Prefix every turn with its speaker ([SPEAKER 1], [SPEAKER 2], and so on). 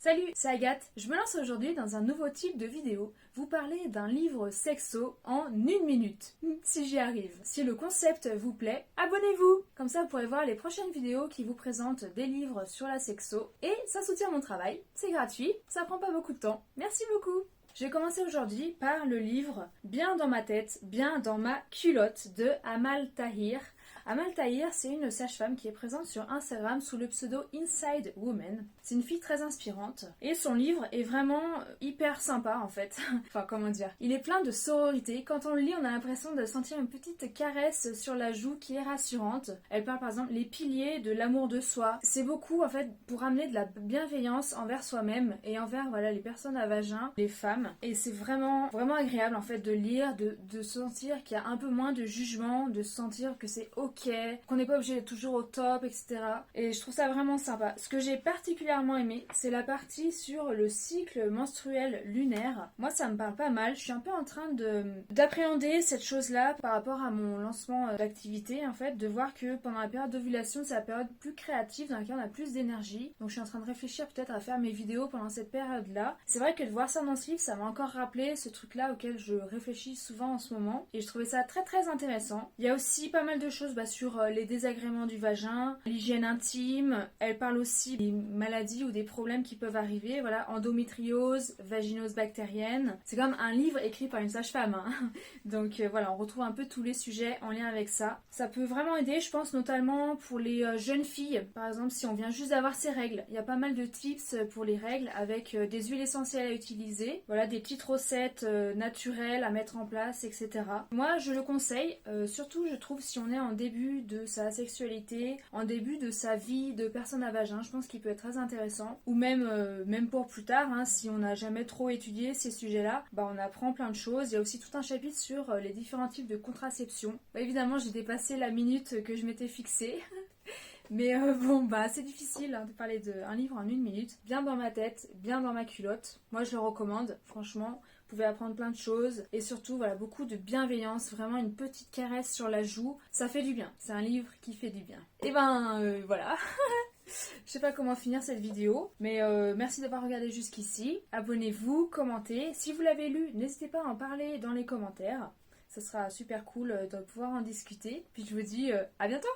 [SPEAKER 1] Salut, c'est Agathe. Je me lance aujourd'hui dans un nouveau type de vidéo. Vous parler d'un livre sexo en 1 minute. Si j'y arrive. Si le concept vous plaît, abonnez-vous. Comme ça, vous pourrez voir les prochaines vidéos qui vous présentent des livres sur la sexo. Et ça soutient mon travail. C'est gratuit. Ça prend pas beaucoup de temps. Merci beaucoup. Je vais commencer aujourd'hui par le livre Bien dans ma tête, bien dans ma culotte de Amal Tahir. Amal Tahir, c'est une sage-femme qui est présente sur Instagram sous le pseudo Inside Woman. C'est une fille très inspirante et son livre est vraiment hyper sympa en fait. Enfin, comment dire, il est plein de sororité. Quand on le lit, on a l'impression de sentir une petite caresse sur la joue qui est rassurante. Elle parle par exemple les piliers de l'amour de soi. C'est beaucoup en fait pour amener de la bienveillance envers soi-même et envers les personnes à vagin, les femmes. Et c'est vraiment agréable en fait de lire, de sentir qu'il y a un peu moins de jugement, de sentir que c'est ok, qu'on n'est pas obligé d'être toujours au top, etc. Et je trouve ça vraiment sympa. Ce que j'ai particulièrement aimé, c'est la partie sur le cycle menstruel lunaire. Moi, ça me parle pas mal. Je suis un peu en train d'appréhender cette chose-là par rapport à mon lancement d'activité, en fait, de voir que pendant la période d'ovulation, c'est la période plus créative dans laquelle on a plus d'énergie. Donc, je suis en train de réfléchir peut-être à faire mes vidéos pendant cette période-là. C'est vrai que de voir ça dans ce livre, ça m'a encore rappelé ce truc-là auquel je réfléchis souvent en ce moment. Et je trouvais ça très très intéressant. Il y a aussi pas mal de choses sur les désagréments du vagin, l'hygiène intime. Elle parle aussi des maladies ou des problèmes qui peuvent arriver, endométriose, vaginose bactérienne. C'est comme un livre écrit par une sage-femme, hein. Donc on retrouve un peu tous les sujets en lien avec ça. Ça peut vraiment aider, je pense, notamment pour les jeunes filles. Par exemple, si on vient juste d'avoir ses règles, il y a pas mal de tips pour les règles avec des huiles essentielles à utiliser, des petites recettes naturelles à mettre en place, etc. Moi, je le conseille, surtout je trouve si on est en début de sa sexualité, en début de sa vie de personne à vagin, je pense qu'il peut être très intéressant. Ou même pour plus tard, hein, si on n'a jamais trop étudié ces sujets-là, on apprend plein de choses. Il y a aussi tout un chapitre sur les différents types de contraception. Évidemment, j'ai dépassé la minute que je m'étais fixée. Mais c'est difficile de parler d'un livre en 1 minute. Bien dans ma tête, bien dans ma culotte. Moi, je le recommande, franchement. Vous pouvez apprendre plein de choses. Et surtout, beaucoup de bienveillance. Vraiment une petite caresse sur la joue. Ça fait du bien. C'est un livre qui fait du bien. Et voilà. Je sais pas comment finir cette vidéo. Mais merci d'avoir regardé jusqu'ici. Abonnez-vous, commentez. Si vous l'avez lu, n'hésitez pas à en parler dans les commentaires. Ça sera super cool de pouvoir en discuter. Puis je vous dis à bientôt!